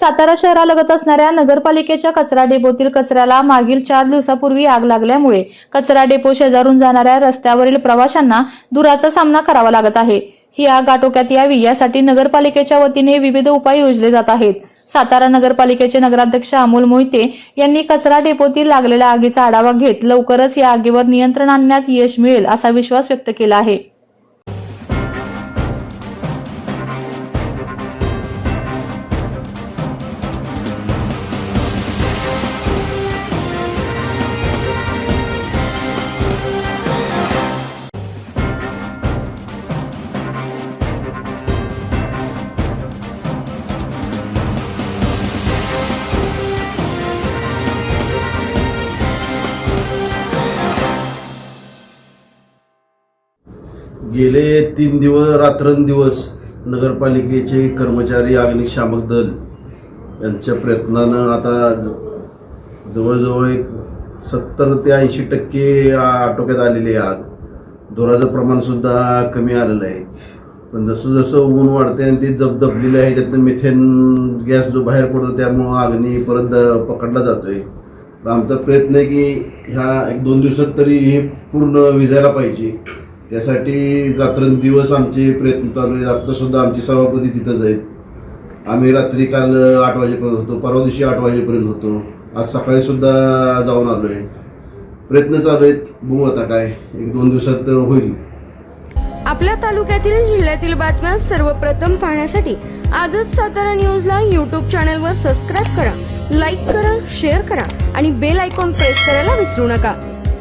सातारा शहरालगत असणाऱ्या नगरपालिकेच्या कचरा डेपोतील कचऱ्याला मागील 4 दिवसापूर्वी आग लागल्यामुळे कचरा डेपो शेजारून जाणाऱ्या रस्त्यावरील प्रवाशांना धुराचा सामना करावा लागत आहे। ही आग आटोक्यात यावी यासाठी नगरपालिकेच्या वतीने विविध उपाय योजले जात आहेत। सातारा नगरपालिकेचे नगराध्यक्ष अमोल मोहिते यांनी कचरा डेपोतील लागलेल्या आगीचा आढावा घेत लवकरच या आगीवर नियंत्रण आणण्यात यश मिळेल असा विश्वास व्यक्त केला आहे। गेले 3 दिवस रात्रंदिवस नगरपालिकेचे कर्मचारी अग्निशामक दल यांच्या प्रयत्नानं आता जवळजवळ 70 ते 80% आटोक्यात आलेली आग। धुराचं प्रमाण सुद्धा कमी आलेलं आहे, पण जसं जसं ऊन वाढते आणि ती दबदबलेली आहे त्यातनं मिथेन गॅस जो बाहेर पडतो त्यामुळं अग्नी परत पकडला जातोय। आमचा प्रयत्न आहे की ह्या 1-2 दिवसात तरी हे पूर्ण विझायला पाहिजे। त्यासाठी रात्रंदिवस आमचे प्रयत्न चालू आहेत। आता सुद्धा आमचे सभापती तिथंच आहेत। आम्ही रात्री काल 8 वाजेपर्यंत होतो, परवा दिवशी 8 वाजेपर्यंत होतो, आज सकाळी सुद्धा जाऊन आलो आहे। प्रयत्न चालू आहेत, बघू आता काय 1-2 दिवसात होईल। आपल्या तालुक्यातील जिल्ह्यातील बातम्या सर्वप्रथम पाहण्यासाठी आजच सातारा न्यूजला YouTube चॅनलवर सबस्क्राईब करा, लाईक करा, शेअर करा आणि बेल आयकॉन प्रेस करायला विसरू नका।